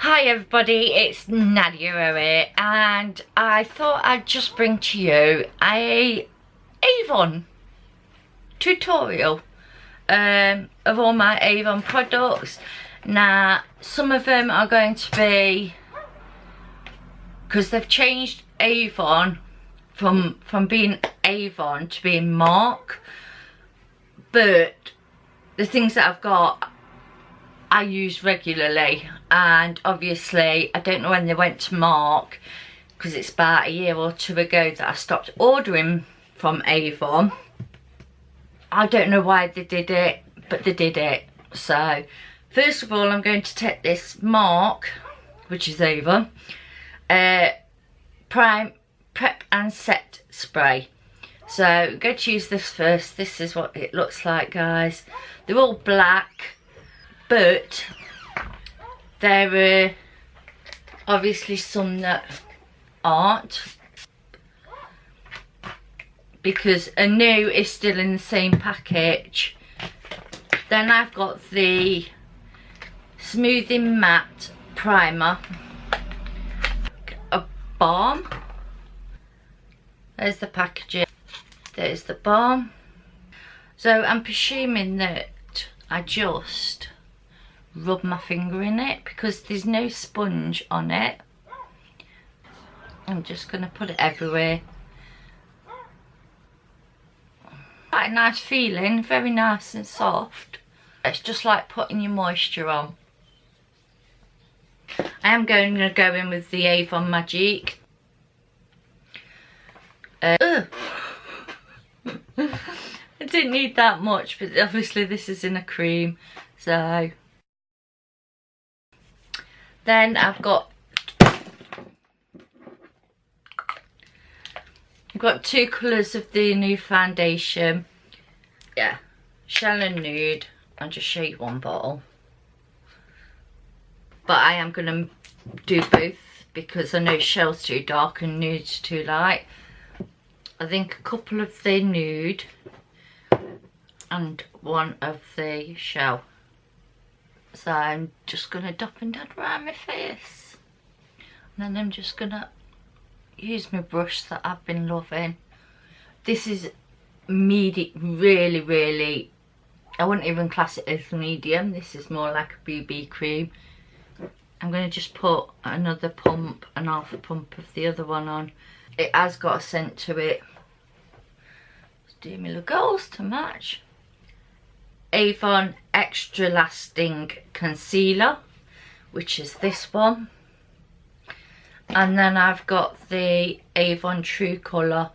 Hi everybody, it's Nadia here, and I thought I'd just bring to you a Avon tutorial of all my Avon products. Now, some of them are going to be, because they've changed Avon from being Avon to being Mark, but the things that I've got I use regularly, and obviously I don't know when they went to Mark, because it's about a year or two ago that I stopped ordering from Avon. I don't know why they did it, but they did it. So first of all, I'm going to take this Mark, which is Avon, Prime Prep and Set Spray. So I'm going to use this first. This is what it looks like, guys. They're all black, but there are obviously some that aren't, because ANEW is still in the same package. Then I've got the Smoothing Matte Primer, a balm. There's the packaging, there's the balm. So I'm presuming that I just rub my finger in it because there's no sponge on it. I'm just going to put it everywhere. Quite a nice feeling, very nice and soft. It's just like putting your moisture on. I am going to go in with the Avon MAGIX. I didn't need that much, but obviously this is in a cream, so. Then I've got two colours of the new foundation. Yeah, Shell and Nude. I'll just show you one bottle, but I am going to do both because I know Shell's too dark and Nude's too light. I think a couple of the Nude and one of the Shell. So I'm just going to dop and dab around my face, and then I'm just going to use my brush that I've been loving. This is medium, really, I wouldn't even class it as medium. This is more like a BB cream. I'm going to just put another pump and half a pump of the other one on. It has got a scent to it. Let's do my little goals to match. Avon Extra Lasting Concealer, which is this one. And then I've got the Avon True Colour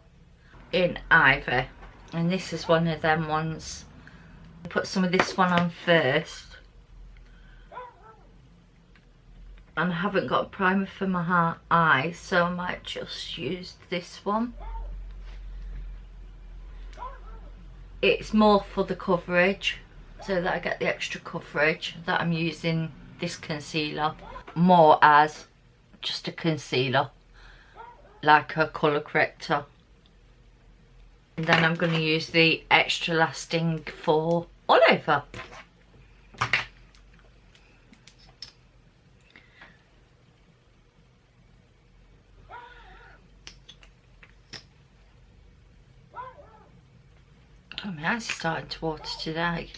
in Ivy, and this is one of them ones. I'll put some of this one on first. And I haven't got a primer for my eyes, so I might just use this one. It's more for the coverage, so that I get the extra coverage, that I'm using this concealer more as just a concealer, like a colour corrector. And then I'm going to use the Extra Lasting for all over. Oh, my eyes are starting to water today.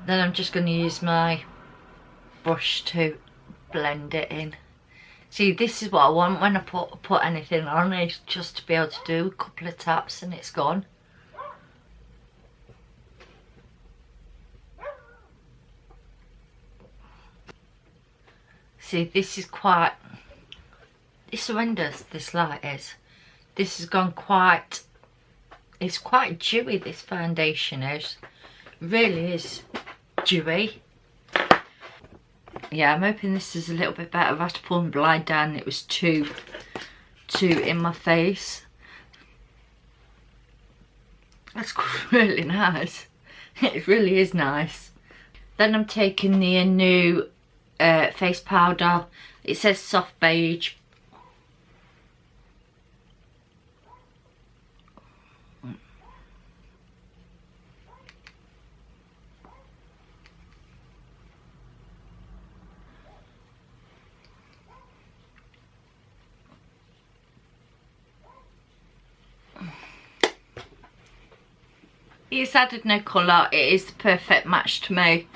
Then I'm just going to use my brush to blend it in. See, this is what I want when I put anything on, is just to be able to do a couple of taps and it's gone. See, this is quite, it's horrendous, this light is. This has gone quite, it's quite dewy, this foundation is. It really is dewy. Yeah, I'm hoping this is a little bit better. I've had to pull my blind down. It was too in my face. That's really nice. It really is nice. Then I'm taking the ANEW face powder. It says soft beige. it's added no colour. It is the perfect match to me.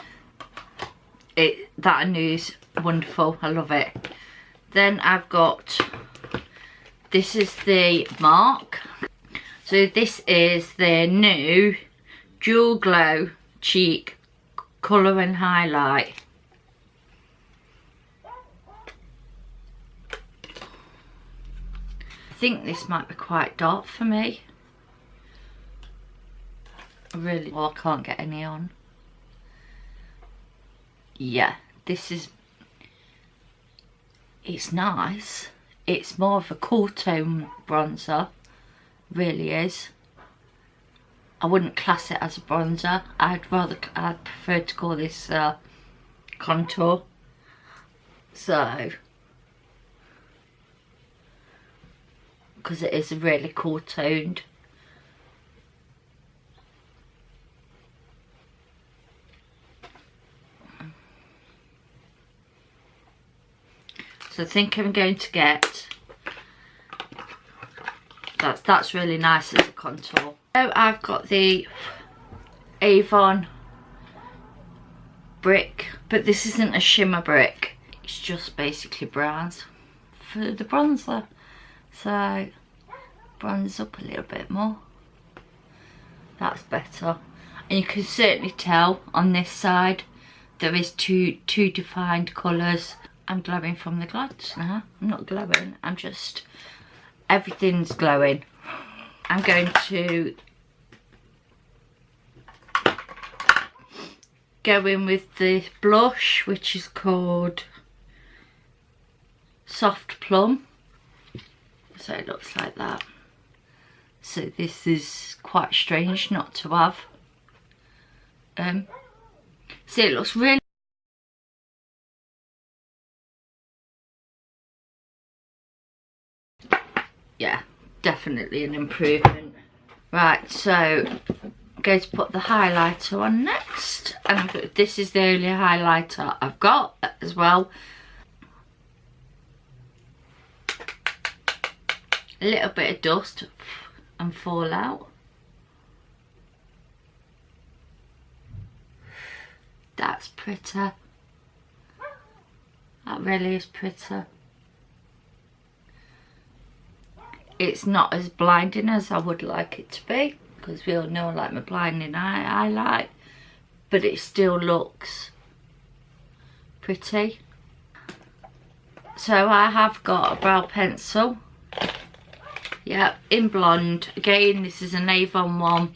That ANEW's wonderful. I love it. Then I've got, this is the MARC. So this is their new Dual Glow Cheek Colour and Highlight. I think this might be quite dark for me. Really, well, I can't get any on. Yeah, this is, it's nice. It's more of a cool tone bronzer, really is. I wouldn't class it as a bronzer. I'd prefer to call this contour. So, because it is really cool toned. So I think I'm going to get, that's really nice as a contour. So I've got the Avon brick, but this isn't a shimmer brick. It's just basically bronze for the bronzer. So bronze up a little bit more. That's better. And you can certainly tell on this side there is two defined colours. I'm glowing from the gloves now. I'm not glowing, I'm just, everything's glowing. I'm going to go in with the blush, which is called Soft Plum. So it looks like that. So this is quite strange not to have. See, it looks really, yeah, definitely an improvement. Right, so I'm going to put the highlighter on next, and this is the only highlighter I've got as well. A little bit of dust and fallout. That's pretty. That really is pretty. It's not as blinding as I would like it to be, because we all know I like my blinding highlight, but it still looks pretty. So I have got a brow pencil, yeah, in blonde. Again, this is an Avon one,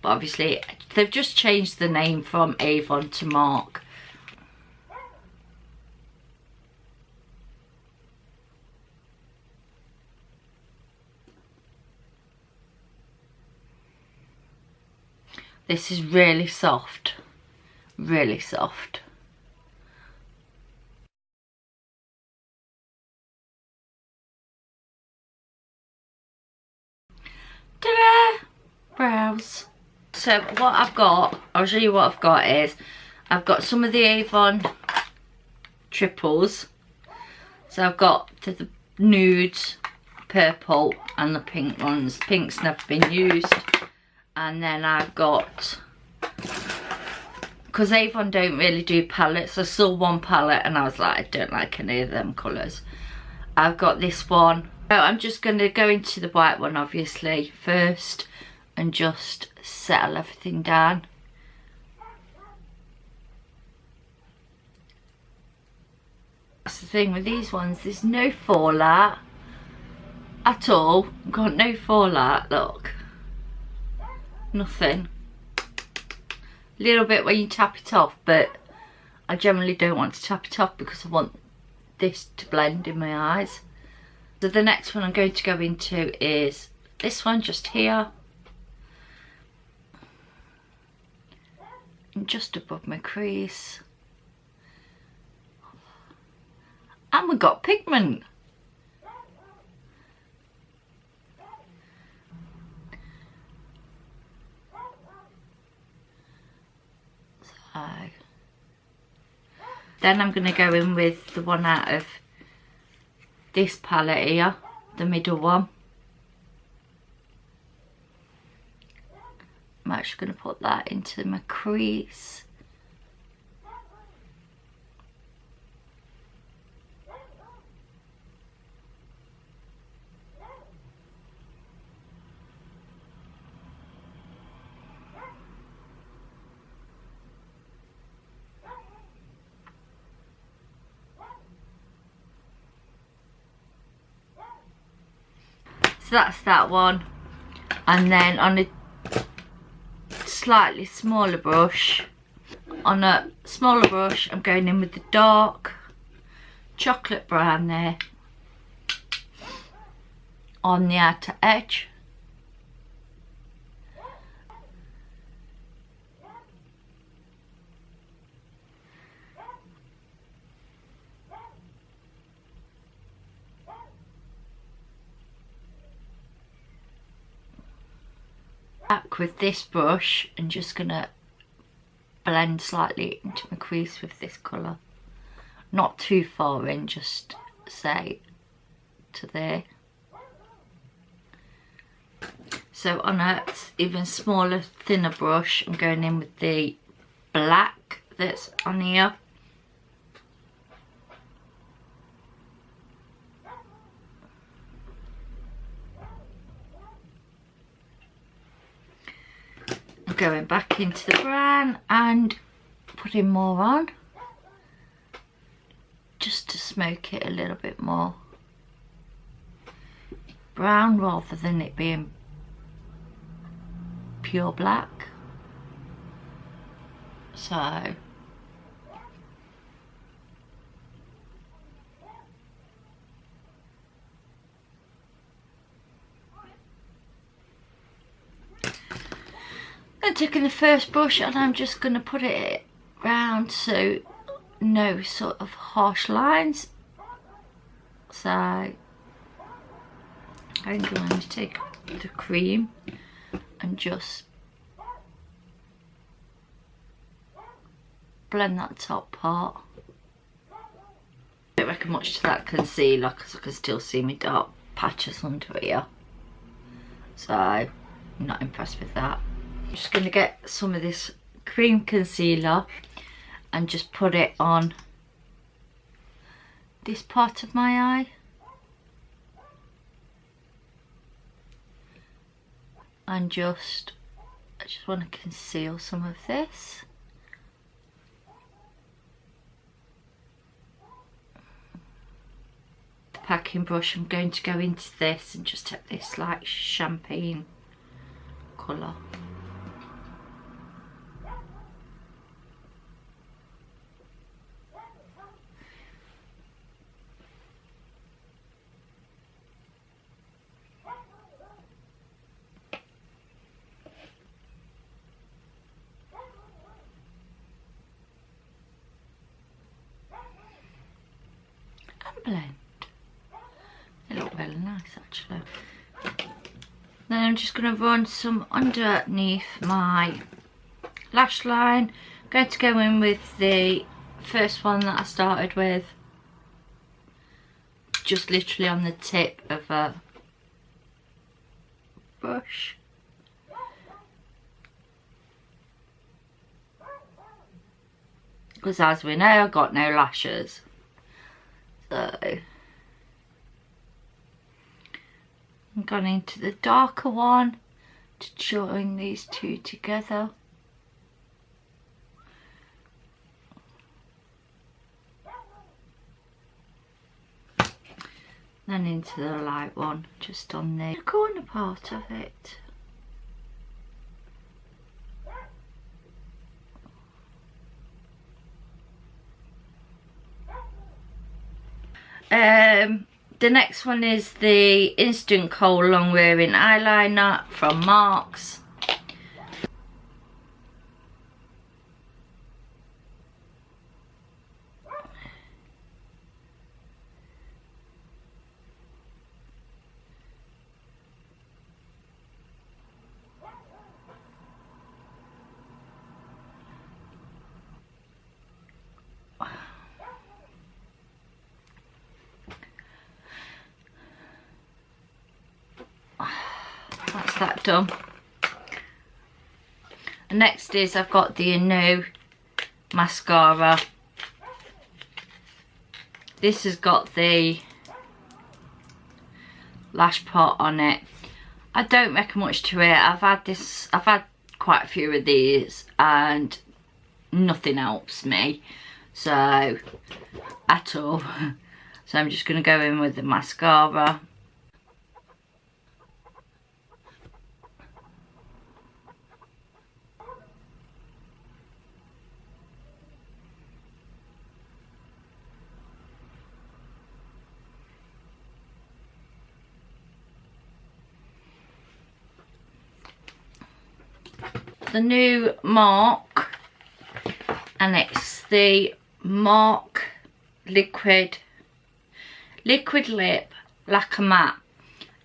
but obviously they've just changed the name from Avon to MARC. This is really soft, really soft. Ta-da! Brows. So what I've got, I'll show you what I've got is, I've got some of the Avon triples. So I've got the nudes, purple and the pink ones. Pink's never been used. And then I've got, because Avon don't really do palettes, I saw one palette and I was like, I don't like any of them colours. I've got this one. So I'm just going to go into the white one obviously first and just settle everything down. That's the thing with these ones, there's no fallout at all. I've got no fallout, look. Nothing. A little bit when you tap it off, but I generally don't want to tap it off because I want this to blend in my eyes. So the next one I'm going to go into is this one just here. And just above my crease. And we've got pigment. Then I'm going to go in with the one out of this palette here, the middle one. I'm actually going to put that into my crease. So that's that one. And then on a slightly smaller brush, I'm going in with the dark chocolate brown there on the outer edge. Back with this brush and just gonna blend slightly into my crease with this colour. Not too far in, just say to there. So on a even smaller, thinner brush, I'm going in with the black that's on here. Going back into the brown and putting more on just to smoke it a little bit more brown rather than it being pure black. So I'm taking the first brush and I'm just going to put it round so no sort of harsh lines. So I'm going to take the cream and just blend that top part. I don't reckon much to that concealer because I can still see my dark patches under here. So I'm not impressed with that. I'm just going to get some of this cream concealer and just put it on this part of my eye. And I just want to conceal some of this. The packing brush, I'm going to go into this and just take this like champagne colour. Blend. They look really nice actually. Then I'm just going to run some underneath my lash line. I'm going to go in with the first one that I started with, just literally on the tip of a brush. Because as we know, I've got no lashes. So I'm going into the darker one to join these two together. Then into the light one, just on the corner part of it. The next one is the Instant Kohl Long Wearing Eyeliner from MAGIX. That's that done. Next is I've got the ANEW mascara. This has got the lash pot on it. I don't reckon much to it. I've had quite a few of these and nothing helps me, so at all. So I'm just going to go in with the mascara. The new MARC, and it's the MARC liquid lip lacquer matte.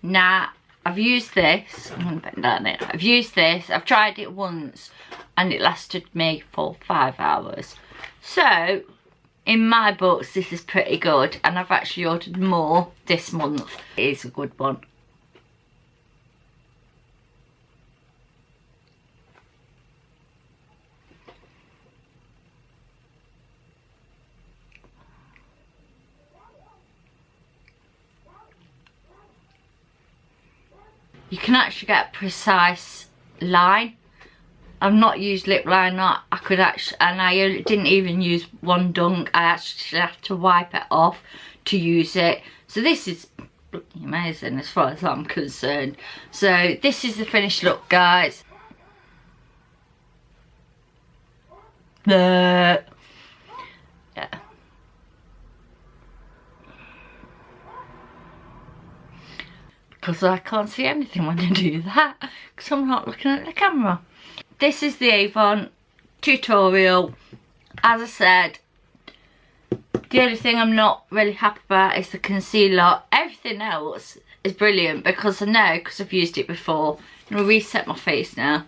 Now I've used this, I'm going to put down it. I've used this, I've tried it once and it lasted me for 5 hours. So in my books this is pretty good, and I've actually ordered more this month. It is a good one. You can actually get a precise line. I've not used lip liner. I could actually, and I didn't even use one dunk. I actually had to wipe it off to use it. So this is amazing as far as I'm concerned. So this is the finished look, guys. Yeah. Because I can't see anything when I do that, because I'm not looking at the camera. This is the Avon tutorial. As I said, the only thing I'm not really happy about is the concealer. Everything else is brilliant because I know, because I've used it before. I'm going to reset my face now.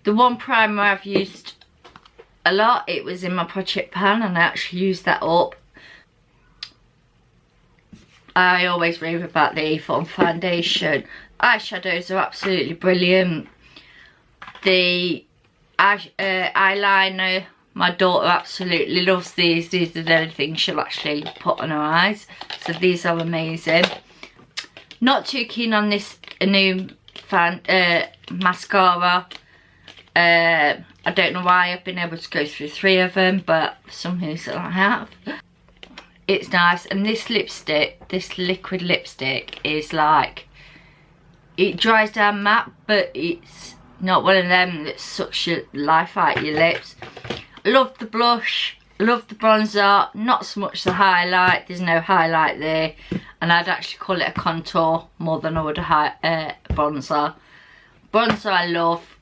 The one primer I've used a lot, it was in my project pan, and I actually used that up. I always rave about the Avon foundation. Eyeshadows are absolutely brilliant. The eyeliner, my daughter absolutely loves these. These are the only things she'll actually put on her eyes, so these are amazing. Not too keen on this new mascara. I don't know why I've been able to go through 3 of them, but for some reason I have. It's nice, and this lipstick, this liquid lipstick is like, it dries down matte, but it's not one of them that sucks your life out your lips. I love the blush, I love the bronzer, not so much the highlight. There's no highlight there, and I'd actually call it a contour more than I would a bronzer. Bronzer I love.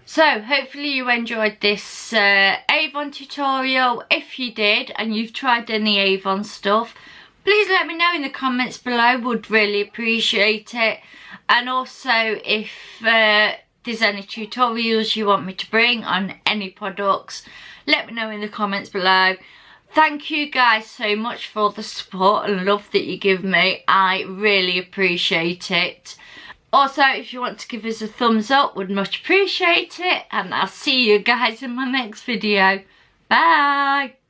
So hopefully you enjoyed this Avon tutorial. If you did and you've tried any Avon stuff, please let me know in the comments below. Would really appreciate it. And also if there's any tutorials you want me to bring on any products, let me know in the comments below. Thank you guys so much for the support and love that you give me. I really appreciate it. Also, if you want to give us a thumbs up, would much appreciate it. And I'll see you guys in my next video. Bye.